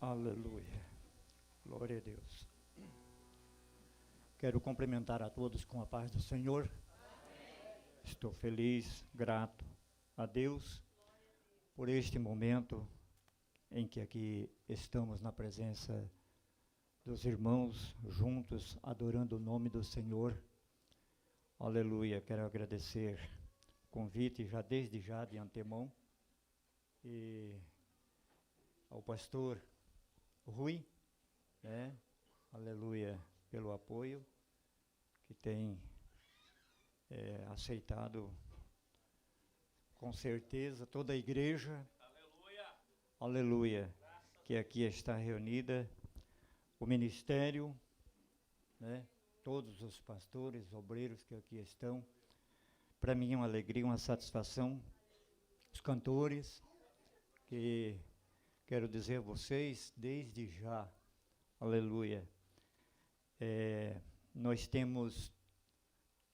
Aleluia. Glória a Deus. Quero cumprimentar a todos com a paz do Senhor. Estou feliz, grato a Deus por este momento em que aqui estamos na presença dos irmãos juntos, adorando o nome do Senhor. Aleluia. Quero agradecer o convite desde já de antemão e ao pastor Rui, né? Aleluia, pelo apoio que tem aceitado com certeza toda a igreja. Aleluia, aleluia, que aqui está reunida, o ministério, né? Todos os pastores, obreiros que aqui estão. Para mim é uma alegria, uma satisfação. Os cantores, que quero dizer a vocês, desde já, aleluia, nós temos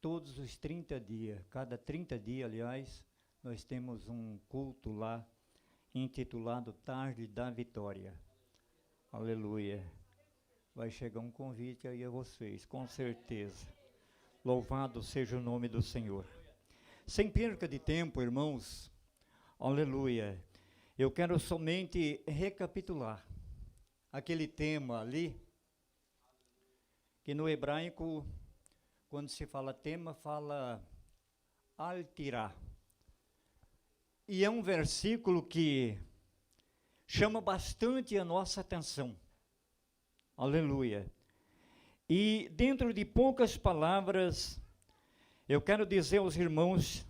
todos os 30 dias, cada 30 dias, aliás, nós temos um culto lá, intitulado Tarde da Vitória. Aleluia. Vai chegar um convite aí a vocês, com certeza. Louvado seja o nome do Senhor. Sem perca de tempo, irmãos, aleluia, eu quero somente recapitular aquele tema ali, que no hebraico, quando se fala tema, fala al-tirá. E é um versículo que chama bastante a nossa atenção. Aleluia. E dentro de poucas palavras, eu quero dizer aos irmãos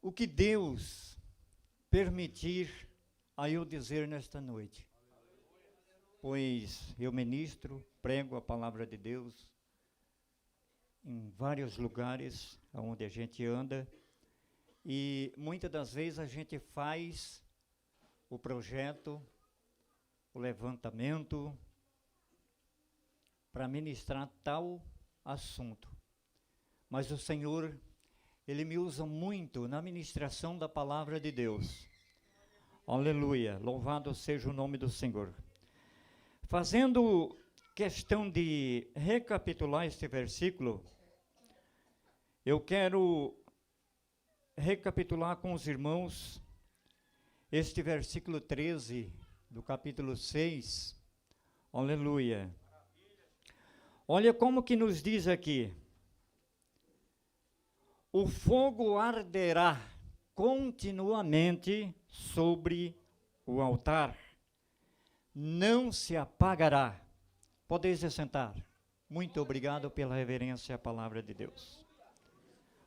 o que Deus permitir a eu dizer nesta noite. Pois eu ministro, prego a palavra de Deus em vários lugares onde a gente anda, e muitas das vezes a gente faz o projeto, o levantamento para ministrar tal assunto. Mas o Senhor, Ele me usa muito na ministração da palavra de Deus. Aleluia, louvado seja o nome do Senhor. Fazendo questão de recapitular este versículo, eu quero recapitular com os irmãos este versículo 13 do capítulo 6. Aleluia. Olha como que nos diz aqui: o fogo arderá continuamente sobre o altar, não se apagará. Podeis sentar. Muito obrigado pela reverência à palavra de Deus.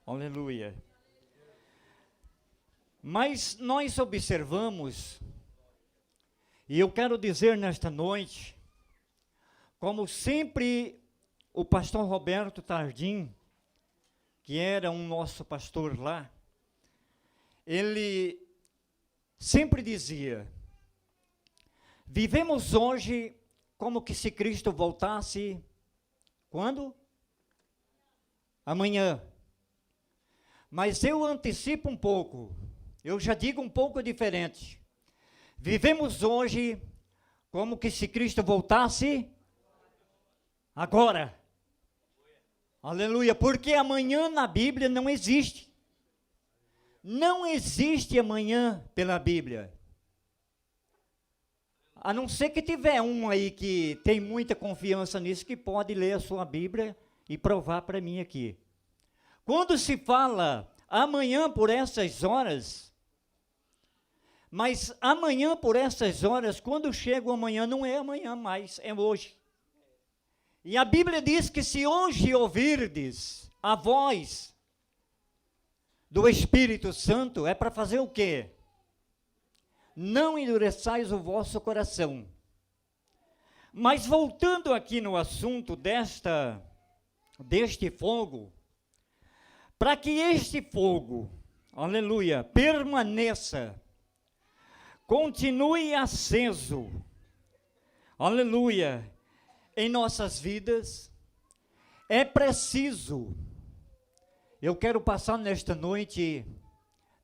Aleluia. Mas nós observamos, e eu quero dizer nesta noite, como sempre o pastor Roberto Tardim, que era um nosso pastor lá, ele sempre dizia: vivemos hoje como que se Cristo voltasse, quando? Amanhã. Mas eu antecipo um pouco, eu já digo um pouco diferente. Vivemos hoje como que se Cristo voltasse agora. Aleluia, porque amanhã na Bíblia não existe. Não existe amanhã pela Bíblia. A não ser que tiver um aí que tem muita confiança nisso, que pode ler a sua Bíblia e provar para mim aqui. Quando se fala amanhã por essas horas, mas amanhã por essas horas, quando chega o amanhã, não é amanhã mais, é hoje. E a Bíblia diz que se hoje ouvirdes a voz do Espírito Santo, é para fazer o quê? Não endureçais o vosso coração. Mas voltando aqui no assunto deste fogo, para que este fogo, aleluia, permaneça, continue aceso, aleluia, em nossas vidas, é preciso, eu quero passar nesta noite,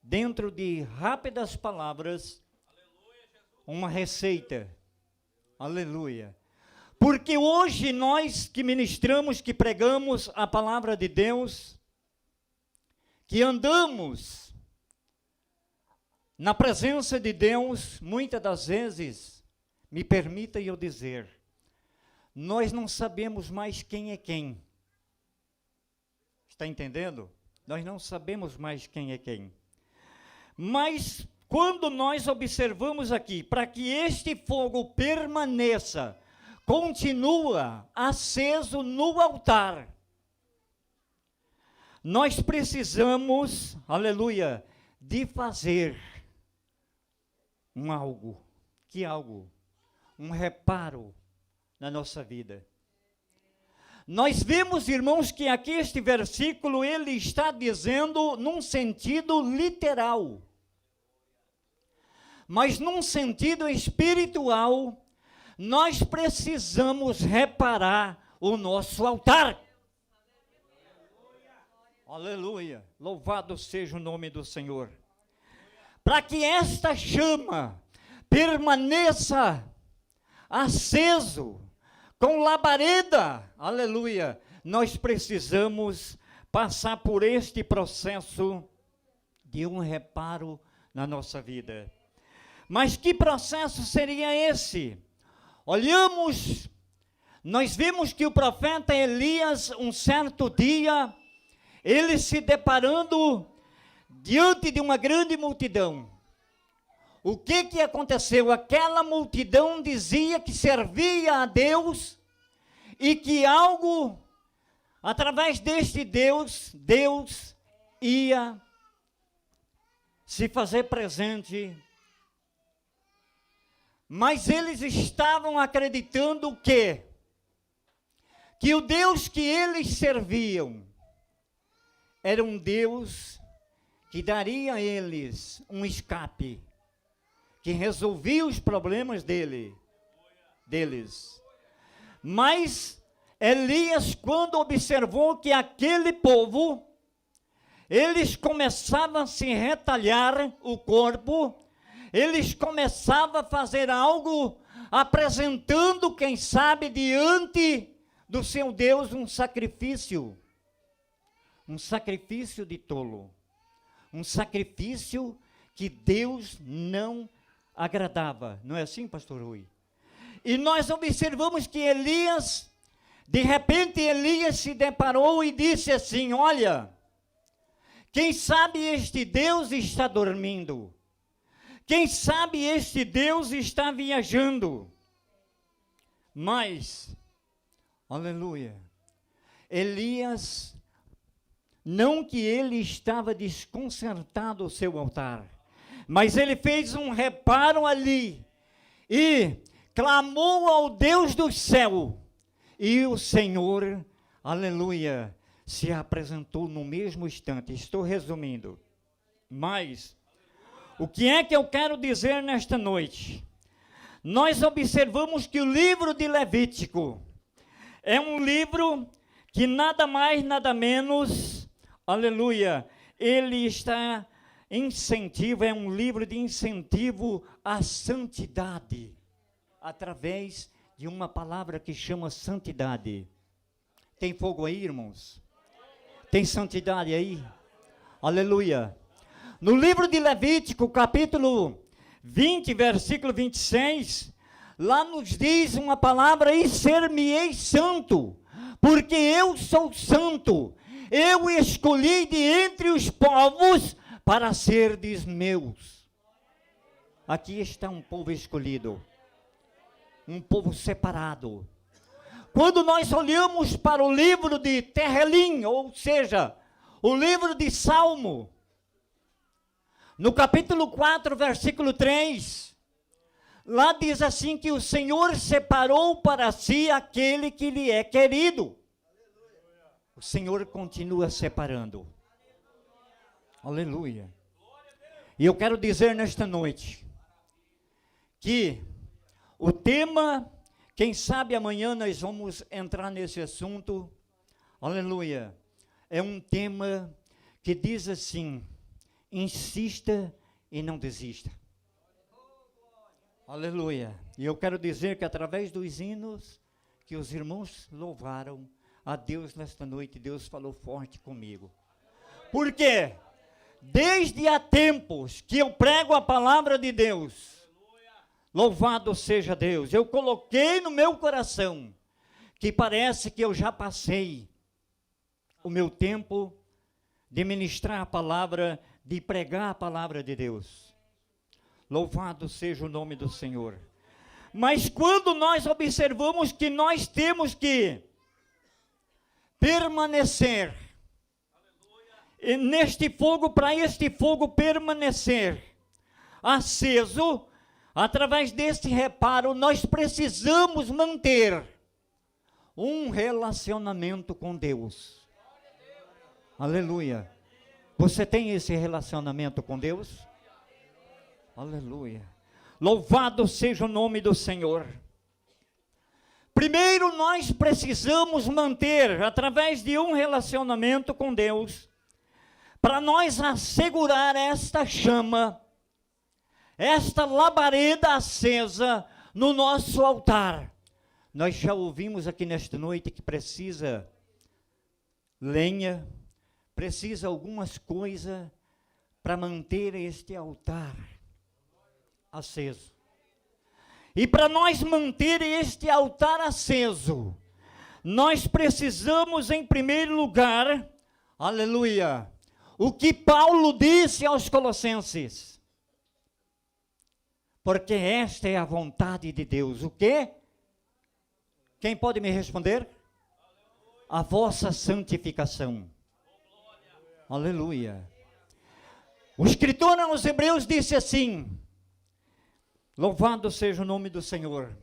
dentro de rápidas palavras, uma receita Aleluia. Porque hoje nós que ministramos, que pregamos a palavra de Deus, que andamos na presença de Deus, muitas das vezes, me permita eu dizer, nós não sabemos mais quem é quem. Está entendendo? Nós não sabemos mais quem é quem. Mas quando nós observamos aqui, para que este fogo permaneça, continua aceso no altar, nós precisamos, aleluia, de fazer um algo. Que algo? Um reparo na nossa vida. Nós vemos, irmãos, que aqui este versículo, ele está dizendo num sentido literal. Mas num sentido espiritual, nós precisamos reparar o nosso altar. Aleluia. Louvado seja o nome do Senhor. Para que esta chama permaneça aceso, com labareda, aleluia, nós precisamos passar por este processo de um reparo na nossa vida. Mas que processo seria esse? Olhamos, nós vimos que o profeta Elias, um certo dia, ele se deparando diante de uma grande multidão. O que aconteceu? Aquela multidão dizia que servia a Deus e que algo, através deste Deus, Deus ia se fazer presente. Mas eles estavam acreditando que o Deus que eles serviam era um Deus que daria a eles um escape, que resolvia os problemas deles. Mas Elias, quando observou que aquele povo, eles começavam a se retalhar o corpo, eles começavam a fazer algo, apresentando, quem sabe, diante do seu Deus um sacrifício de tolo, um sacrifício que Deus não agradava. Não é assim, pastor Rui? E nós observamos que Elias, de repente Elias se deparou e disse assim, olha, quem sabe este Deus está dormindo, quem sabe este Deus está viajando. Mas, aleluia, Elias, não que ele estava desconcertado o seu altar, mas ele fez um reparo ali e clamou ao Deus do céu, e o Senhor, aleluia, se apresentou no mesmo instante. Estou resumindo, mas o que é que eu quero dizer nesta noite? Nós observamos que o livro de Levítico é um livro que nada mais, nada menos, aleluia, ele está é um livro de incentivo à santidade, através de uma palavra que chama santidade. Tem fogo aí, irmãos? Tem santidade aí? Aleluia. No livro de Levítico, capítulo 20, versículo 26, lá nos diz uma palavra, e ser-me-ei santo, porque eu sou santo, eu escolhi de entre os povos para serdes meus. Aqui está um povo escolhido, um povo separado. Quando nós olhamos para o livro de Terrelim, ou seja, o livro de Salmo, no capítulo 4, versículo 3, lá diz assim que o Senhor separou para si aquele que lhe é querido. O Senhor continua separando. Aleluia. E eu quero dizer nesta noite, que o tema, quem sabe amanhã nós vamos entrar nesse assunto, aleluia, é um tema que diz assim, insista e não desista. Aleluia. E eu quero dizer que através dos hinos que os irmãos louvaram a Deus nesta noite, Deus falou forte comigo. Por quê? Desde há tempos que eu prego a palavra de Deus, louvado seja Deus, eu coloquei no meu coração que parece que eu já passei o meu tempo de ministrar a palavra, de pregar a palavra de Deus. Louvado seja o nome do Senhor. Mas quando nós observamos que nós temos que permanecer neste fogo, para este fogo permanecer aceso, através deste reparo, nós precisamos manter um relacionamento com Deus. Aleluia. Você tem esse relacionamento com Deus? Aleluia. Louvado seja o nome do Senhor. Primeiro nós precisamos manter, através de um relacionamento com Deus, para nós assegurar esta chama, esta labareda acesa no nosso altar. Nós já ouvimos aqui nesta noite que precisa lenha, precisa algumas coisas para manter este altar aceso. E para nós manter este altar aceso, nós precisamos em primeiro lugar, aleluia, o que Paulo disse aos Colossenses. Porque esta é a vontade de Deus. O quê? Quem pode me responder? A vossa santificação. Aleluia. O escritor aos Hebreus disse assim: louvado seja o nome do Senhor.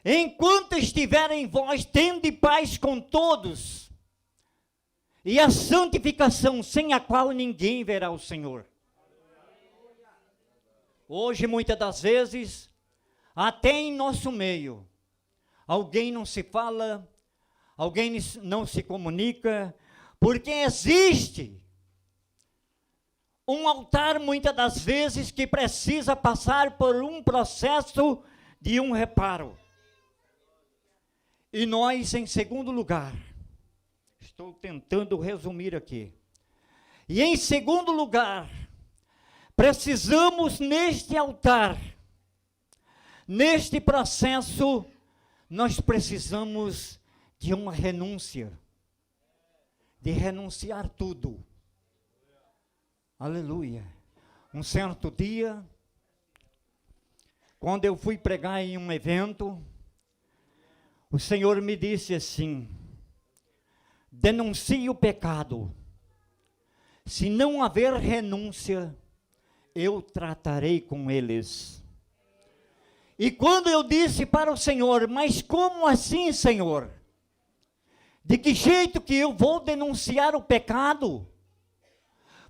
Enquanto estiverem em vós, tende paz com todos, e a santificação, sem a qual ninguém verá o Senhor. Hoje, muitas das vezes, até em nosso meio, alguém não se fala, alguém não se comunica, porque existe um altar, muitas das vezes, que precisa passar por um processo de um reparo. E nós, em segundo lugar, estou tentando resumir aqui, e em segundo lugar, precisamos neste altar, neste processo, nós precisamos de uma renúncia, de renunciar tudo. Aleluia. Um certo dia, quando eu fui pregar em um evento, o Senhor me disse assim: denuncie o pecado. Se não haver renúncia, eu tratarei com eles. E quando eu disse para o Senhor: mas como assim, Senhor? De que jeito que eu vou denunciar o pecado?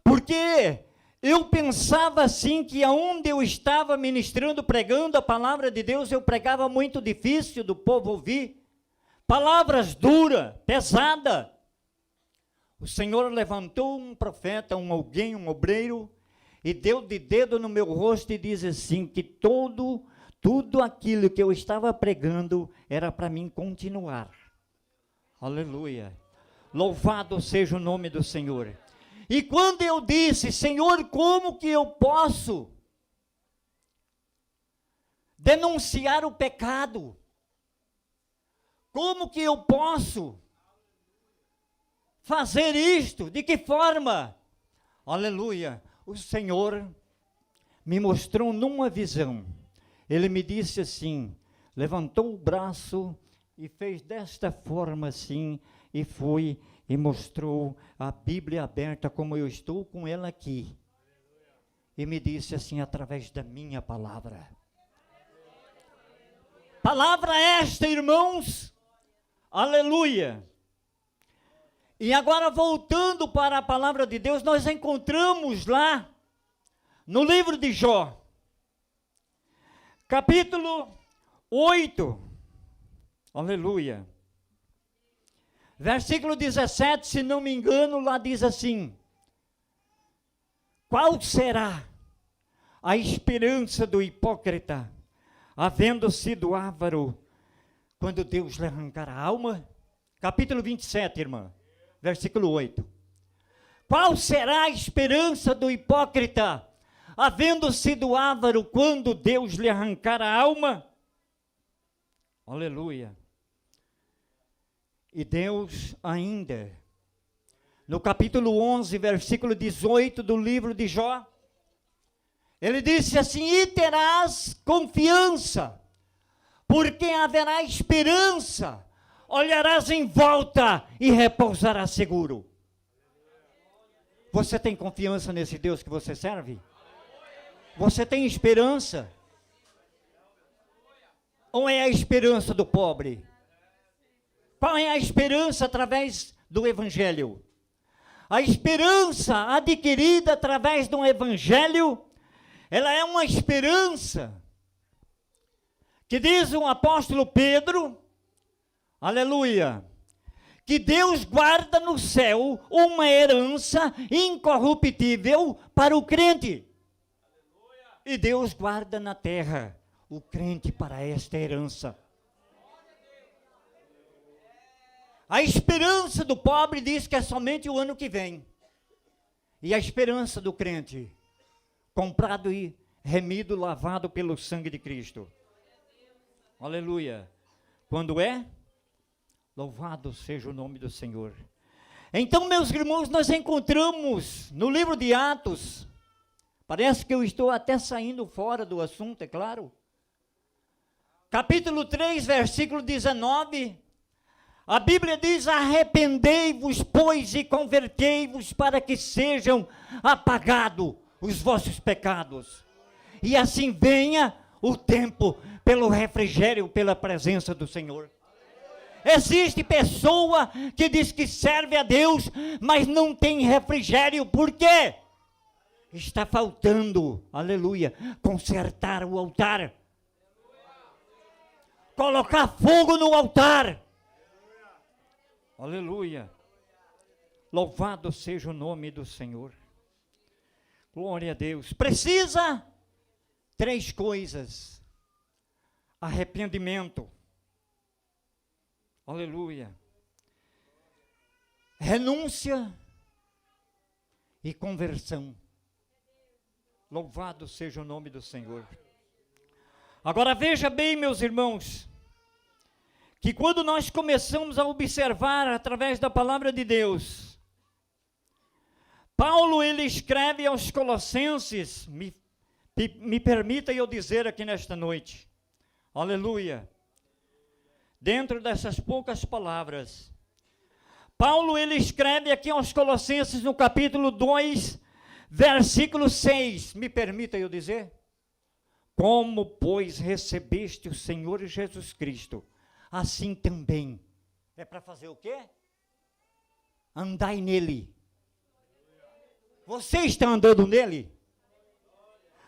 Porque eu pensava assim, que aonde eu estava ministrando, pregando a palavra de Deus, eu pregava muito difícil do povo ouvir. Palavras duras, pesadas. O Senhor levantou um profeta, um obreiro, e deu de dedo no meu rosto e diz assim, que tudo aquilo que eu estava pregando era para mim continuar. Aleluia. Louvado seja o nome do Senhor. E quando eu disse: Senhor, como que eu posso denunciar o pecado? Como que eu posso fazer isto? De que forma? Aleluia. O Senhor me mostrou numa visão. Ele me disse assim, levantou o braço e fez desta forma assim, e foi e mostrou a Bíblia aberta, como eu estou com ela aqui. E me disse assim, através da minha palavra. Palavra esta, irmãos, aleluia. E agora, voltando para a palavra de Deus, nós encontramos lá, no livro de Jó, capítulo 8, aleluia. Versículo 17, se não me engano, lá diz assim: qual será a esperança do hipócrita? havendo sido avaro, quando Deus lhe arrancar a alma? Capítulo 27, irmã, versículo 8. Qual será a esperança do hipócrita, havendo sido avaro, quando Deus lhe arrancar a alma? Aleluia. E Deus ainda, no capítulo 11, versículo 18 do livro de Jó, ele disse assim: e terás confiança, porque haverá esperança, olharás em volta e repousarás seguro. Você tem confiança nesse Deus que você serve? Você tem esperança? Ou é a esperança do pobre? Qual é a esperança através do Evangelho? A esperança adquirida através do Evangelho, ela é uma esperança que diz o apóstolo Pedro, aleluia, que Deus guarda no céu uma herança incorruptível para o crente. E Deus guarda na terra o crente para esta herança. A esperança do pobre diz que é somente o ano que vem. E a esperança do crente, comprado e remido, lavado pelo sangue de Cristo. Aleluia. Quando é? Louvado seja o nome do Senhor. Então, meus irmãos, nós encontramos no livro de Atos, parece que eu estou até saindo fora do assunto, é claro. Capítulo 3, versículo 19, a Bíblia diz: arrependei-vos, pois, e convertei-vos, para que sejam apagados os vossos pecados. E assim venha o tempo pelo refrigério, pela presença do Senhor. Existe pessoa que diz que serve a Deus, mas não tem refrigério. Por quê? Está faltando, aleluia, consertar o altar. Colocar fogo no altar. Aleluia. Louvado seja o nome do Senhor. Glória a Deus. Precisa 3 coisas: arrependimento, aleluia, renúncia e conversão. Louvado seja o nome do Senhor. Agora veja bem, meus irmãos, que quando nós começamos a observar através da palavra de Deus, Paulo ele escreve aos Colossenses, me permita eu dizer aqui nesta noite, aleluia, dentro dessas poucas palavras, Paulo ele escreve aqui aos Colossenses no capítulo 2, versículo 6, me permita eu dizer: como, pois, recebeste o Senhor Jesus Cristo, assim também. É para fazer o quê? Andai nele. Você está andando nele?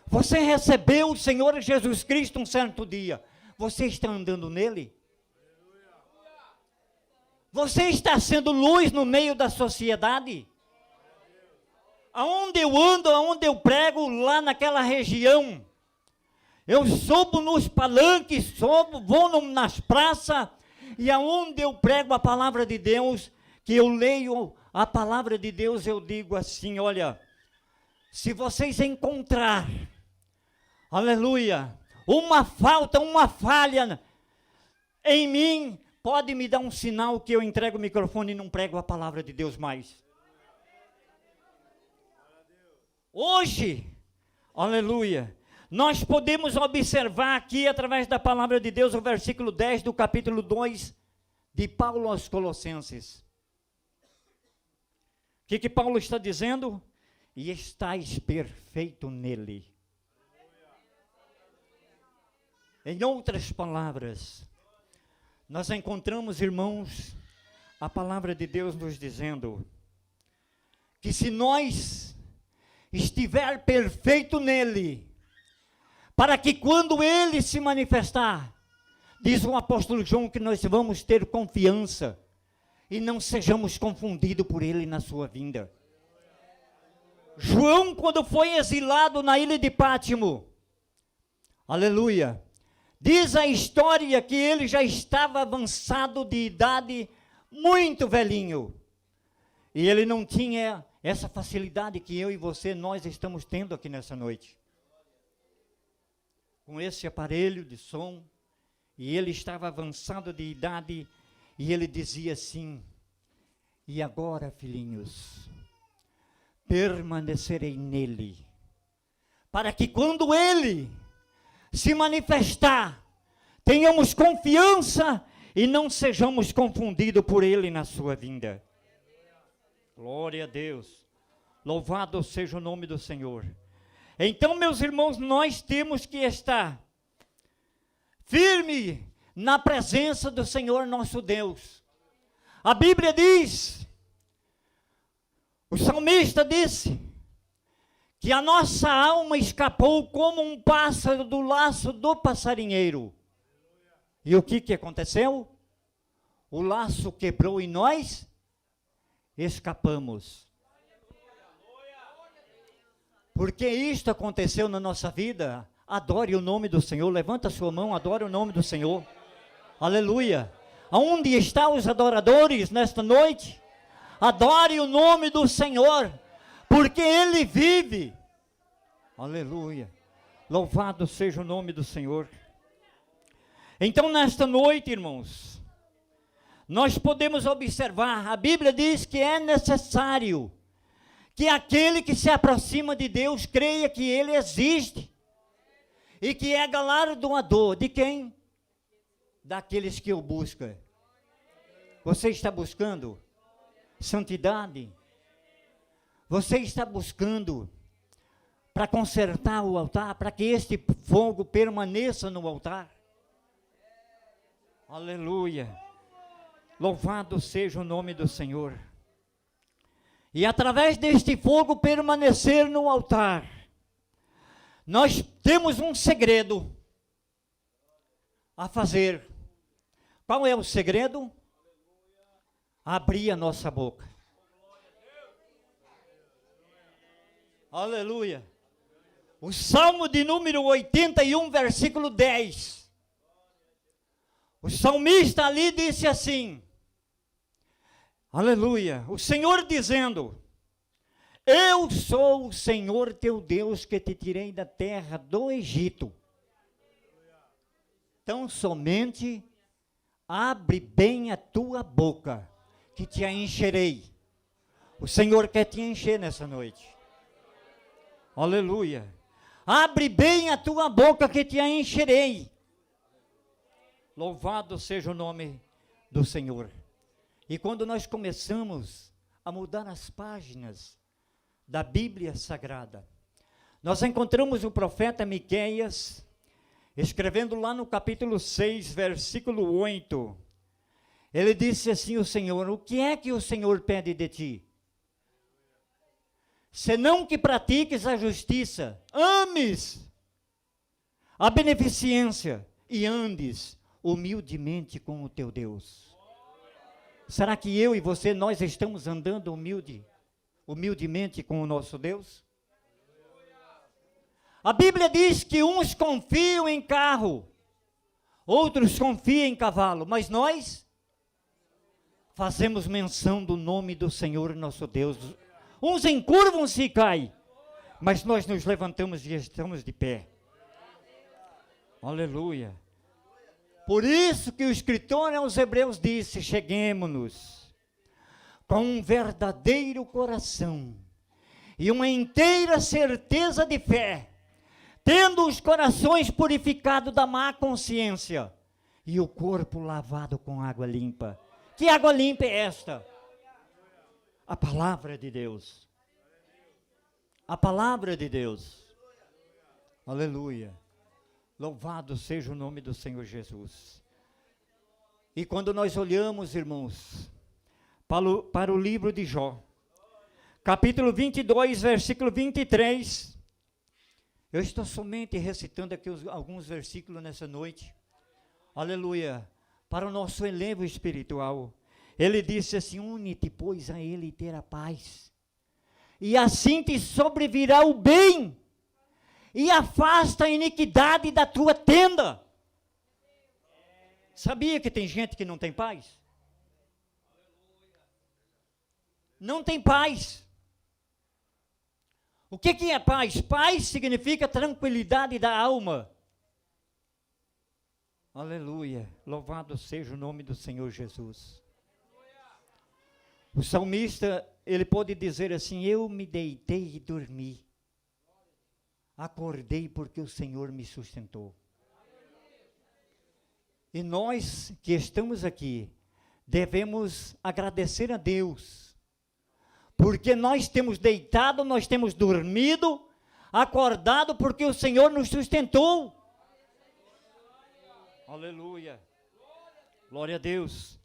Você recebeu o Senhor Jesus Cristo um certo dia. Você está andando nele? Você está sendo luz no meio da sociedade? Aonde eu ando, aonde eu prego, lá naquela região, eu subo nos palanques, vou nas praças, e aonde eu prego a palavra de Deus, que eu leio a palavra de Deus, eu digo assim: olha, se vocês encontrar, aleluia, uma falha em mim, pode me dar um sinal que eu entrego o microfone e não prego a palavra de Deus mais. Hoje, aleluia, nós podemos observar aqui, através da palavra de Deus, o versículo 10 do capítulo 2 de Paulo aos Colossenses. O que Paulo está dizendo? E estáis perfeito nele. Em outras palavras, nós encontramos, irmãos, a palavra de Deus nos dizendo que se nós estiver perfeito nele, para que quando ele se manifestar, diz o apóstolo João, que nós vamos ter confiança e não sejamos confundidos por ele na sua vinda. João, quando foi exilado na ilha de Pátimo, aleluia, Diz a história que ele já estava avançado de idade, muito velhinho. E ele não tinha essa facilidade que eu e você, nós estamos tendo aqui nessa noite. Com esse aparelho de som, e ele estava avançado de idade, e ele dizia assim: e agora, filhinhos, permanecerei nele, para que quando ele se manifestar, tenhamos confiança e não sejamos confundidos por ele na sua vinda. Glória a Deus. Louvado seja o nome do Senhor. Então, meus irmãos, nós temos que estar firme na presença do Senhor nosso Deus. A Bíblia diz, o salmista disse, que a nossa alma escapou como um pássaro do laço do passarinheiro. E o que aconteceu? O laço quebrou e nós escapamos. Porque isto aconteceu na nossa vida. Adore o nome do Senhor, levanta a sua mão, adore o nome do Senhor. Aleluia. Aonde estão os adoradores nesta noite? Adore o nome do Senhor, porque Ele vive. Aleluia. Louvado seja o nome do Senhor. Então, nesta noite, irmãos, nós podemos observar, a Bíblia diz que é necessário que aquele que se aproxima de Deus creia que Ele existe e que é galardoador de quem? Daqueles que o buscam. Você está buscando santidade? Você está buscando para consertar o altar, para que este fogo permaneça no altar? Aleluia. Louvado seja o nome do Senhor. E através deste fogo permanecer no altar, nós temos um segredo a fazer. Qual é o segredo? Abrir a nossa boca. Aleluia. O Salmo de número 81, versículo 10. O salmista ali disse assim, aleluia, o Senhor dizendo: eu sou o Senhor teu Deus que te tirei da terra do Egito. Então somente abre bem a tua boca, que te a encherei. O Senhor quer te encher nessa noite. Aleluia. Abre bem a tua boca, que te a encherei. Louvado seja o nome do Senhor. E quando nós começamos a mudar as páginas da Bíblia Sagrada, nós encontramos o profeta Miqueias, escrevendo lá no capítulo 6, versículo 8, ele disse assim: o Senhor, o que é que o Senhor pede de ti? Senão que pratiques a justiça, ames a beneficência e andes humildemente com o teu Deus. Será que eu e você, nós estamos andando humildemente com o nosso Deus? A Bíblia diz que uns confiam em carro, outros confiam em cavalo, mas nós fazemos menção do nome do Senhor nosso Deus. Uns encurvam-se e caem, mas nós nos levantamos e estamos de pé. Aleluia. Por isso que o escritor aos Hebreus disse: cheguemo-nos com um verdadeiro coração e uma inteira certeza de fé, tendo os corações purificados da má consciência e o corpo lavado com água limpa. Que água limpa é esta? A palavra de Deus. A palavra de Deus. Aleluia. Louvado seja o nome do Senhor Jesus. E quando nós olhamos, irmãos, para o livro de Jó, capítulo 22, versículo 23, eu estou somente recitando aqui alguns versículos nessa noite, aleluia, para o nosso elevo espiritual. Ele disse assim: une-te, pois, a ele e terá paz, e assim te sobrevirá o bem, e afasta a iniquidade da tua tenda. Sabia que tem gente que não tem paz? Não tem paz. O que é paz? Paz significa tranquilidade da alma. Aleluia. Louvado seja o nome do Senhor Jesus. O salmista, ele pode dizer assim: eu me deitei e dormi. Acordei porque o Senhor me sustentou. E nós que estamos aqui, devemos agradecer a Deus, porque nós temos deitado, nós temos dormido, acordado, porque o Senhor nos sustentou. Aleluia. Glória a Deus.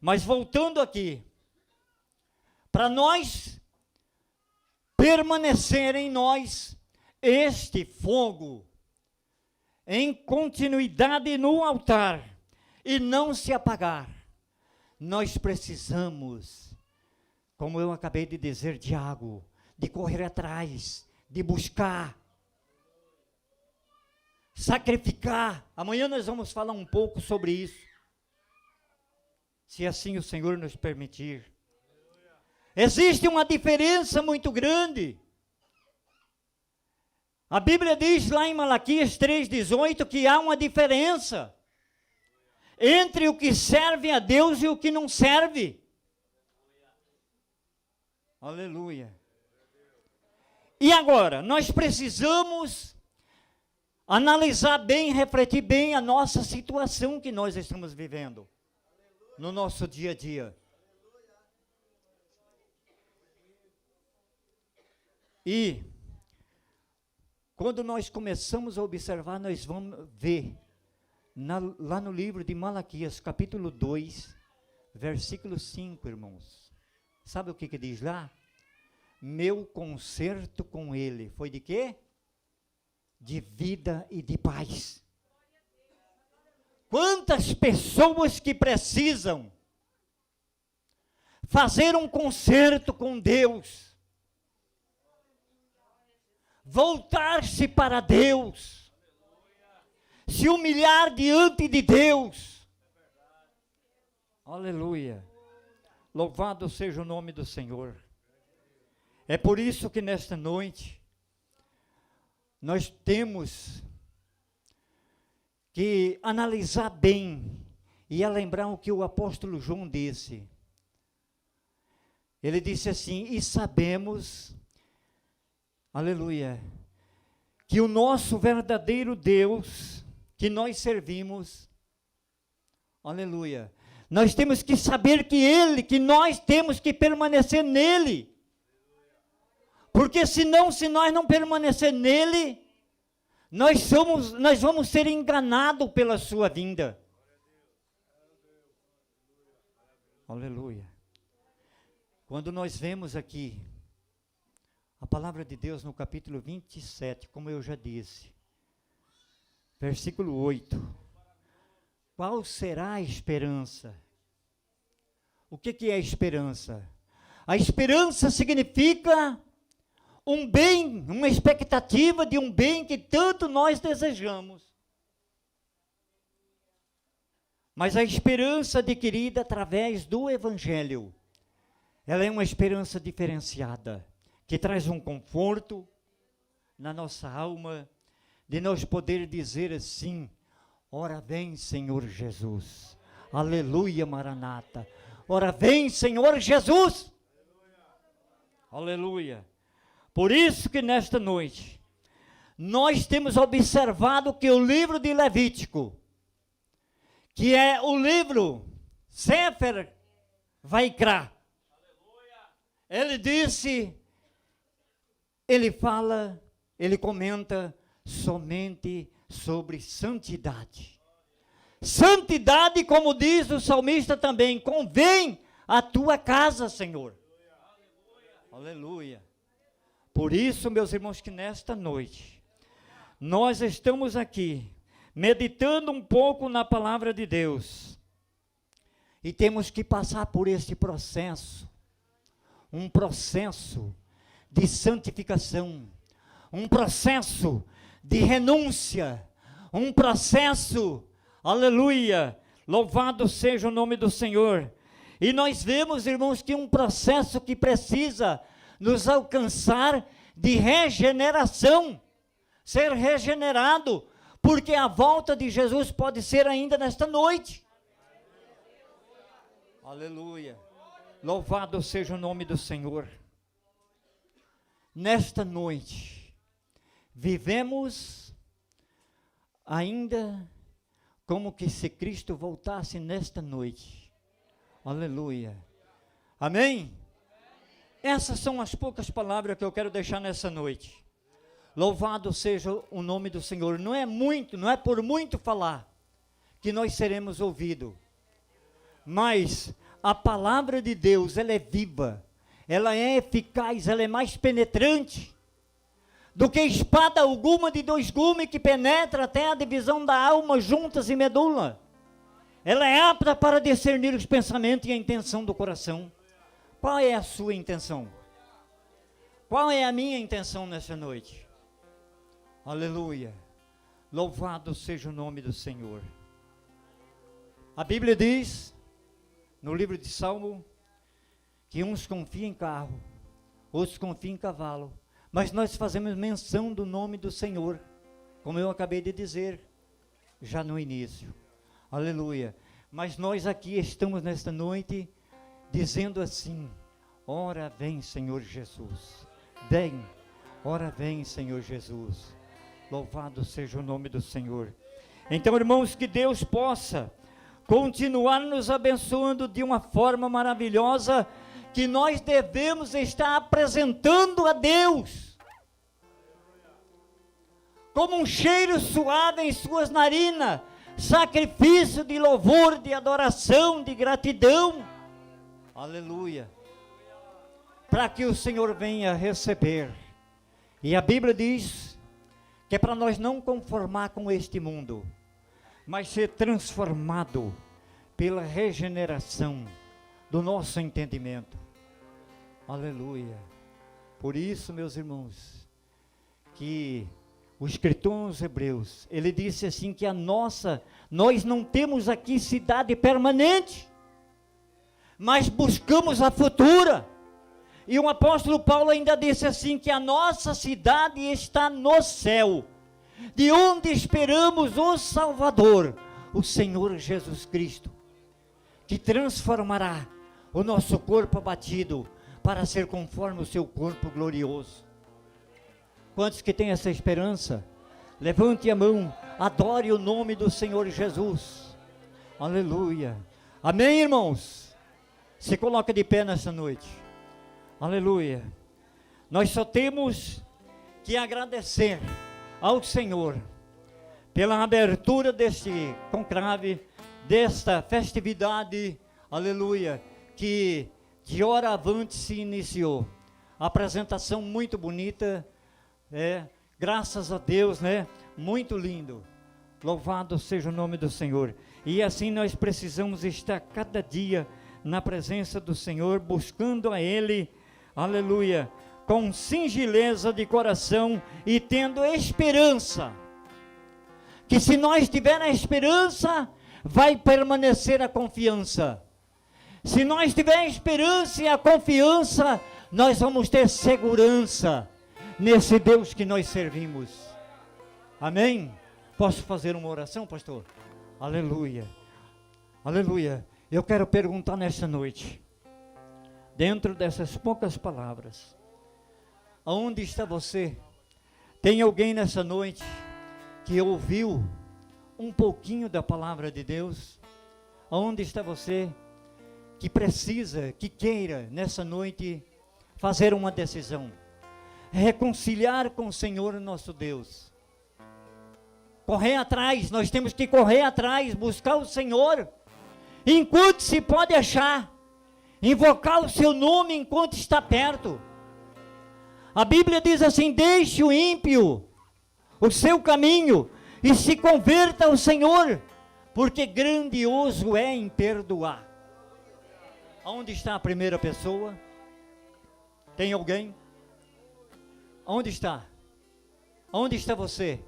Mas voltando aqui, para nós permanecer em nós este fogo, em continuidade no altar, e não se apagar, nós precisamos, como eu acabei de dizer, de água, de correr atrás, de buscar, sacrificar. Amanhã nós vamos falar um pouco sobre isso, se assim o Senhor nos permitir. Existe uma diferença muito grande. A Bíblia diz lá em Malaquias 3,18 que há uma diferença entre o que serve a Deus e o que não serve. Aleluia. E agora, nós precisamos analisar bem, refletir bem a nossa situação que nós estamos vivendo no nosso dia a dia. E quando nós começamos a observar, nós vamos ver lá no livro de Malaquias, capítulo 2, versículo 5, irmãos. Sabe o que diz lá? Meu concerto com ele foi de quê? De vida e de paz. Quantas pessoas que precisam fazer um concerto com Deus, voltar-se para Deus, se humilhar diante de Deus. Aleluia. Louvado seja o nome do Senhor. É por isso que nesta noite nós temos que analisar bem e a lembrar o que o apóstolo João disse. Ele disse assim: e sabemos, aleluia, que o nosso verdadeiro Deus, que nós servimos, aleluia, nós temos que saber que nós temos que permanecer nele, porque senão, se nós não permanecer nele, nós vamos ser enganados pela sua vinda. Aleluia. Quando nós vemos aqui a palavra de Deus no capítulo 27, como eu já disse, versículo 8. Qual será a esperança? O que é a esperança? A esperança significa um bem, uma expectativa de um bem que tanto nós desejamos. Mas a esperança adquirida através do Evangelho, ela é uma esperança diferenciada, que traz um conforto na nossa alma, de nós poder dizer assim: ora vem, Senhor Jesus, aleluia, Maranata, ora vem, Senhor Jesus, aleluia. Por isso que nesta noite, nós temos observado que o livro de Levítico, que é o livro Sefer Vaikra, ele disse, ele fala, ele comenta somente sobre santidade. Santidade, como diz o salmista também, convém a tua casa, Senhor. Aleluia. Por isso, meus irmãos, que nesta noite, nós estamos aqui, meditando um pouco na palavra de Deus, e temos que passar por este processo, um processo de santificação, um processo de renúncia, um processo, aleluia, Louvado seja o nome do Senhor. E nós vemos, irmãos, que um processo que precisa nos alcançar de regeneração, ser regenerado, porque a volta de Jesus pode ser ainda nesta noite. Aleluia. Louvado seja o nome do Senhor. Nesta noite, vivemos ainda como que se Cristo voltasse nesta noite. Aleluia. Amém? Essas são as poucas palavras que eu quero deixar nessa noite. Louvado seja o nome do Senhor. Não é muito, não é por muito falar que nós seremos ouvidos. Mas a palavra de Deus, ela é viva, ela é eficaz, ela é mais penetrante do que espada alguma de dois gumes que penetra até a divisão da alma, juntas e medula. Ela é apta para discernir os pensamentos e a intenção do coração. Qual é a sua intenção? Qual é a minha intenção nessa noite? Aleluia. Louvado seja o nome do Senhor. A Bíblia diz, no livro de Salmo, que uns confiam em carro, outros confiam em cavalo, mas nós fazemos menção do nome do Senhor, como eu acabei de dizer, já no início. Aleluia. Mas nós aqui estamos nesta noite, dizendo assim, ora vem Senhor Jesus, vem, ora vem Senhor Jesus, louvado seja o nome do Senhor. Então, irmãos, que Deus possa continuar nos abençoando de uma forma maravilhosa, que nós devemos estar apresentando a Deus, como um cheiro suave em suas narinas, sacrifício de louvor, de adoração, de gratidão, aleluia, para que o Senhor venha receber. E a Bíblia diz que é para nós não conformar com este mundo, mas ser transformado pela regeneração do nosso entendimento. Aleluia. Por isso, meus irmãos, que o escritor aos Hebreus, ele disse assim que nós não temos aqui cidade permanente, mas buscamos a futura. E o apóstolo Paulo ainda disse assim que a nossa cidade está no céu, de onde esperamos o Salvador, o Senhor Jesus Cristo, que transformará o nosso corpo abatido para ser conforme o seu corpo glorioso. Quantos que têm essa esperança? Levante a mão, adore o nome do Senhor Jesus. Aleluia. Amém, irmãos? Se coloca de pé nessa noite. Aleluia. Nós só temos que agradecer ao Senhor pela abertura deste conclave, desta festividade, aleluia, que de hora avante se iniciou. A apresentação muito bonita, graças a Deus, muito lindo. Louvado seja o nome do Senhor. E assim nós precisamos estar cada dia na presença do Senhor, buscando a Ele, aleluia, com singeleza de coração e tendo esperança, que se nós tivermos a esperança, vai permanecer a confiança. Se nós tivermos a esperança e a confiança, nós vamos ter segurança nesse Deus que nós servimos. Amém? Posso fazer uma oração, pastor? Aleluia, aleluia. Eu quero perguntar nesta noite, dentro dessas poucas palavras, aonde está você? Tem alguém nessa noite que ouviu um pouquinho da palavra de Deus? Aonde está você que precisa, que queira nessa noite fazer uma decisão, reconciliar com o Senhor nosso Deus, correr atrás? Nós temos que correr atrás, buscar o Senhor enquanto se pode achar, invocar o seu nome enquanto está perto. A Bíblia diz assim: deixe o ímpio o seu caminho e se converta ao Senhor, porque grandioso é em perdoar. Onde está a primeira pessoa? Tem alguém? Onde está? Onde está você?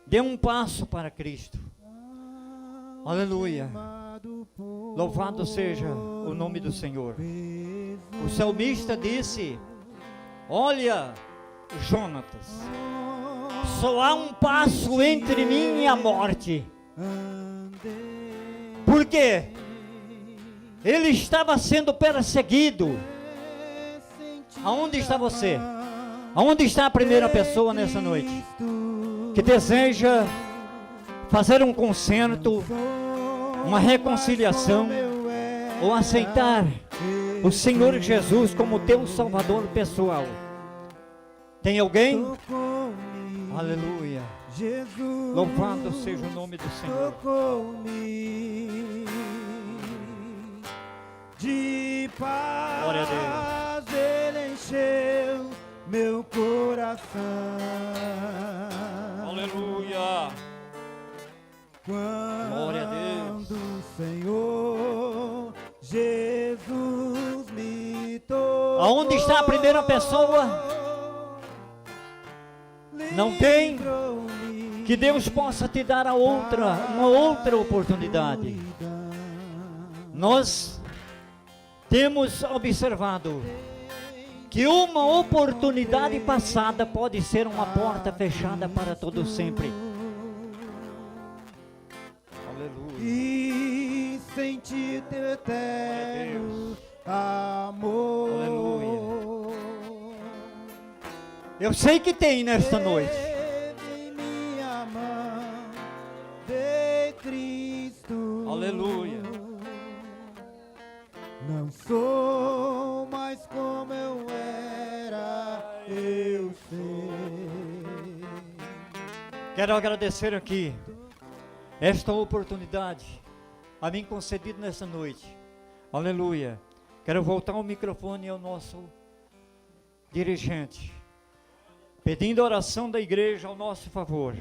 Dê um passo para Cristo. Aleluia. Louvado seja o nome do Senhor. O salmista disse: olha, Jonatas, só há um passo entre mim e a morte. Por quê? Ele estava sendo perseguido. Aonde está você? Aonde está a primeira pessoa nessa noite que deseja fazer um concerto, uma reconciliação, ou aceitar o Senhor Jesus como teu Salvador pessoal? Tem alguém? Aleluia. Louvado seja o nome do Senhor. De paz, glória a Deus. Ele encheu meu coração. Aleluia. Glória a Deus. Quando o Senhor Jesus me tocou. Aonde está a primeira pessoa? Não tem? Que Deus possa te dar uma outra oportunidade. Nós temos observado que uma oportunidade passada pode ser uma porta fechada para todo sempre. Aleluia. E sentir teu eterno amor. Aleluia. Eu sei que tem nesta noite. Em minha mão de Cristo. Aleluia. Não sou mais como eu era, eu sei. Quero agradecer aqui esta oportunidade a mim concedida nessa noite. Aleluia. Quero voltar o microfone ao nosso dirigente, pedindo a oração da igreja ao nosso favor,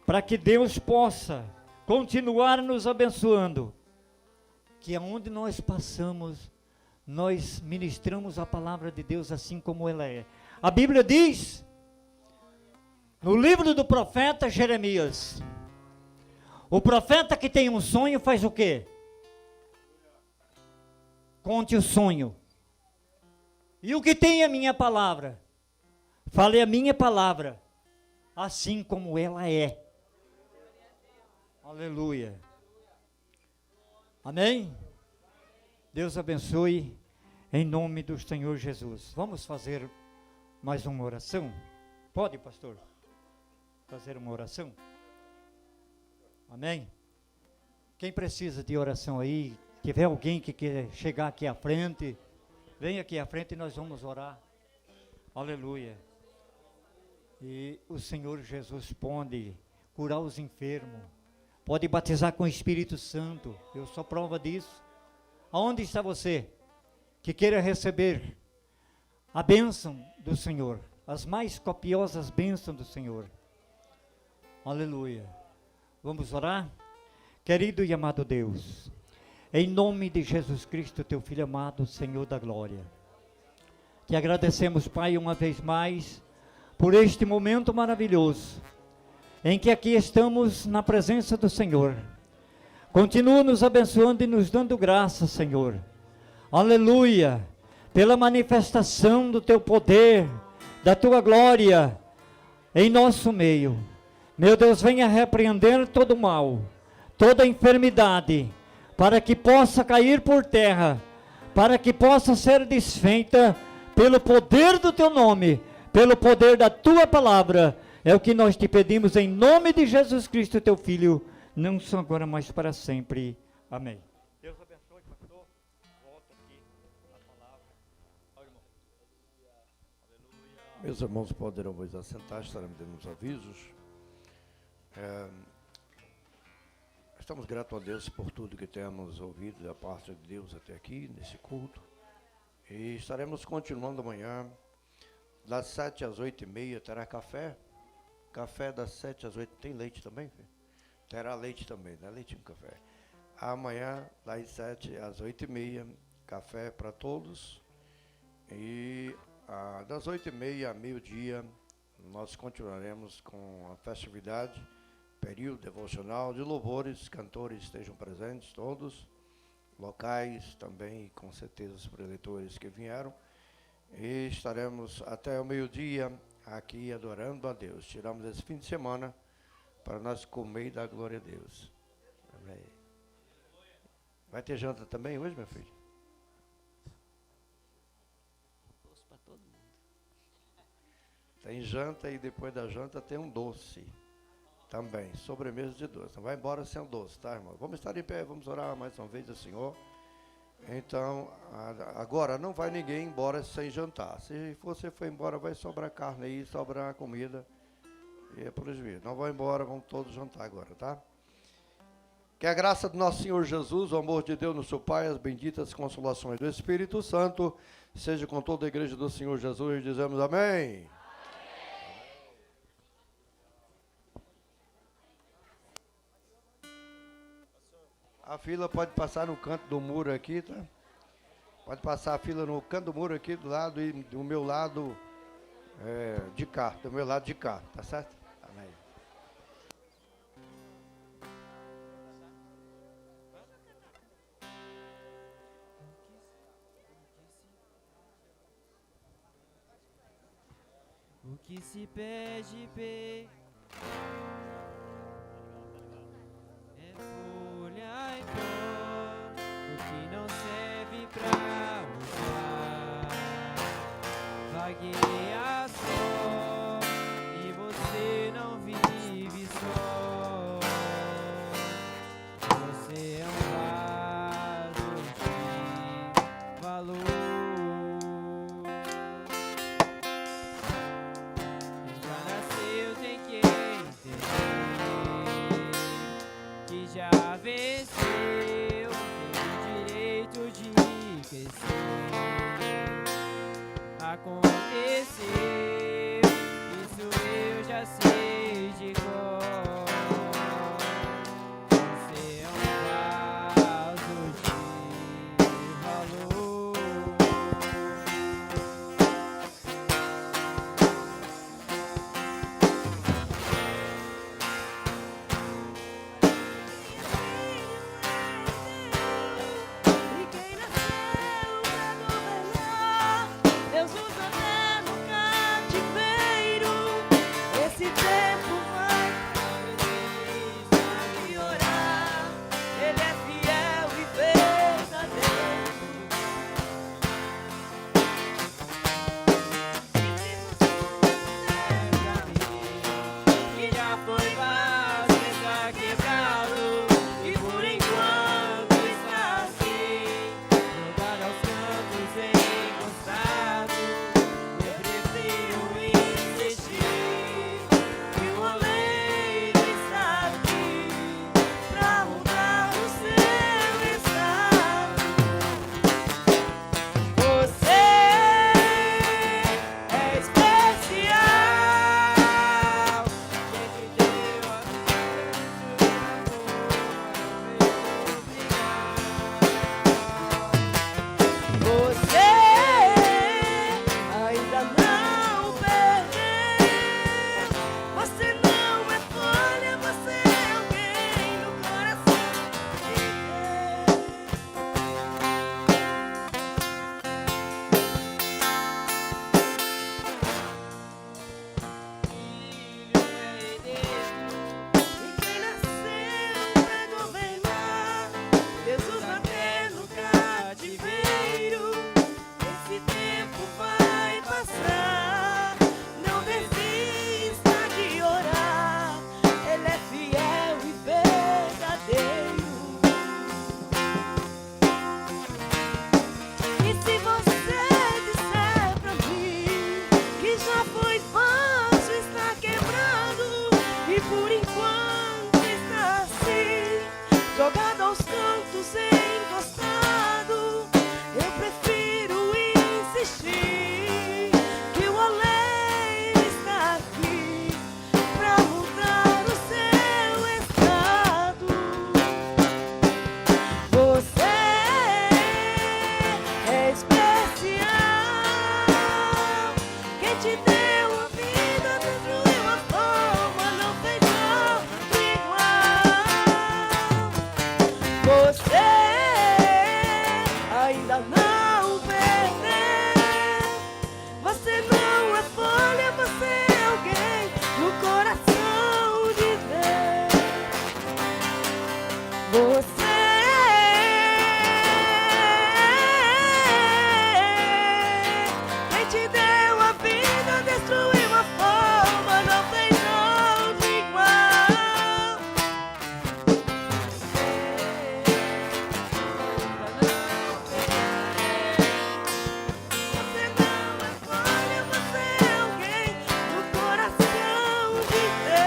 para que Deus possa continuar nos abençoando, que aonde nós passamos, nós ministramos a palavra de Deus assim como ela é. A Bíblia diz, no livro do profeta Jeremias, o profeta que tem um sonho faz o quê? Conte o sonho. E o que tem a minha palavra? Fale a minha palavra, assim como ela é. Aleluia. Amém? Deus abençoe em nome do Senhor Jesus. Vamos fazer mais uma oração? Pode, pastor? Fazer uma oração? Amém? Quem precisa de oração aí, tiver alguém que quer chegar aqui à frente, vem aqui à frente e nós vamos orar. Aleluia. E o Senhor Jesus pode curar os enfermos, pode batizar com o Espírito Santo. Eu sou prova disso. Aonde está você que queira receber a bênção do Senhor, as mais copiosas bênçãos do Senhor? Aleluia. Vamos orar? Querido e amado Deus, em nome de Jesus Cristo, teu Filho amado, Senhor da glória, te agradecemos, Pai, uma vez mais, por este momento maravilhoso, em que aqui estamos na presença do Senhor. Continua nos abençoando e nos dando graça, Senhor. Aleluia, pela manifestação do teu poder, da tua glória em nosso meio. Meu Deus, venha repreender todo mal, toda enfermidade, para que possa cair por terra, para que possa ser desfeita pelo poder do teu nome, pelo poder da tua palavra. É o que nós te pedimos em nome de Jesus Cristo, teu Filho, não só agora, mas para sempre. Amém. Deus abençoe, pastor. Volta aqui a palavra. Irmão. Aleluia. Meus irmãos poderão vos assentar, estaremos dando os avisos. Estamos gratos a Deus por tudo que temos ouvido da parte de Deus até aqui, nesse culto. E estaremos continuando amanhã, das 7 às 8h30, terá café. Café das 7 às 8, tem leite também, filho? Terá leite também, né? Leite e café. Amanhã, das 7 às 8h30, café para todos. E das 8h30 a meio-dia, nós continuaremos com a festividade período devocional de louvores, cantores estejam presentes todos, locais também, com certeza os preletores que vieram, e estaremos até o meio-dia aqui adorando a Deus. Tiramos esse fim de semana para nós comer e dar glória a Deus. Amém. Vai ter janta também hoje, meu filho? Para todo mundo. Tem janta e depois da janta tem um doce também, sobremesa de doce. Não vai embora sem um doce, tá, irmão? Vamos estar em pé, vamos orar mais uma vez ao Senhor. Então, agora não vai ninguém embora sem jantar. Se você for embora, vai sobrar carne aí, sobrar comida. E é prejuízo. Não vai embora, vamos todos jantar agora, tá? Que a graça do nosso Senhor Jesus, o amor de Deus, nosso Pai, as benditas consolações do Espírito Santo, seja com toda a igreja do Senhor Jesus, e dizemos amém. A fila pode passar no canto do muro aqui, tá? Pode passar a fila no canto do muro aqui do lado e do meu lado de cá, do meu lado de cá, tá certo? Amém. O que se pede, é folha e pó, o que não serve pra usar, vagueia só, e você não vive só. Você é um vaso de valor. Já venceu, tem o direito de crescer. Aconteceu, isso eu já sei de cor. Você é um vaso de valor. Deus nos até no cativeiro. Esse Você ainda não perdeu. Você não é folha, você é alguém no coração de Deus. Você quem te deu a vida, destruiu a forma, não fez outro igual. Você não é folha, você é alguém no coração de Deus.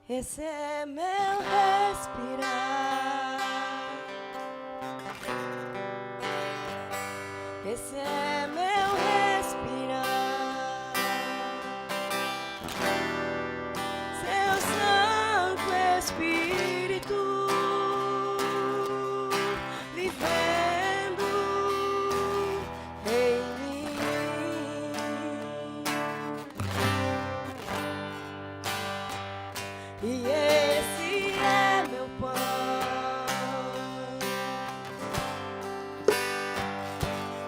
Esse é meu respirar. Esse é meu respirar. Seu Santo Espírito vivendo em mim. E esse é meu pão.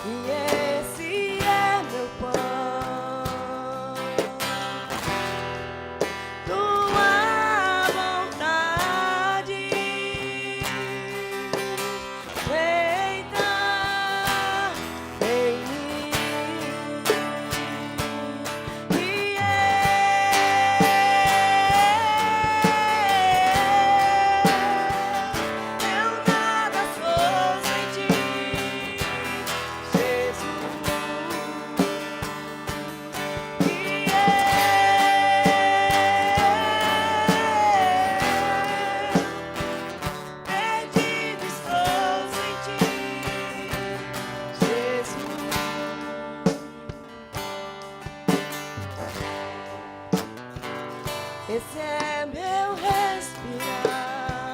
E esse é meu pão. Tua vontade feita em mim. E eu nada sou sem ti, Jesus. Perdido estou sem ti, Jesus. Esse é meu respirar.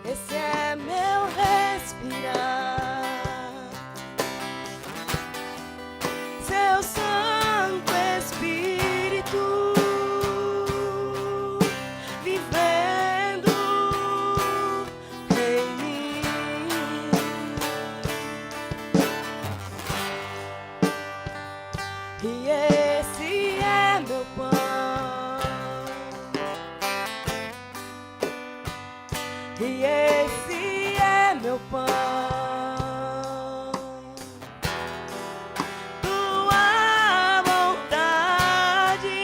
Esse é meu respirar. Seu Santo Espírito vivendo em mim. E esse é meu pão. E esse é meu pão. Tua vontade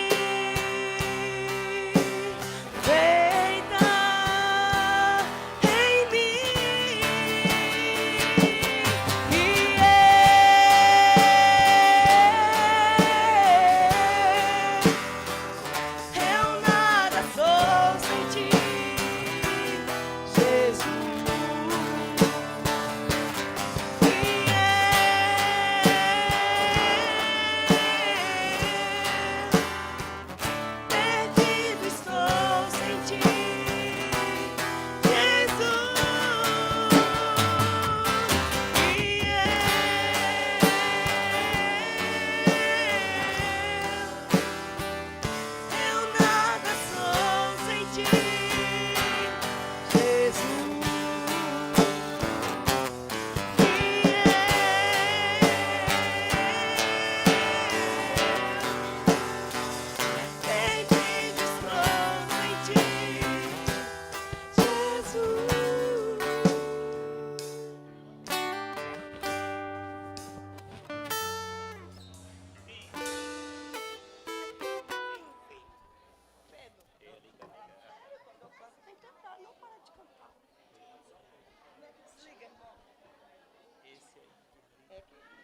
feita em mim. E eu nada sou sem ti, Jesus. É que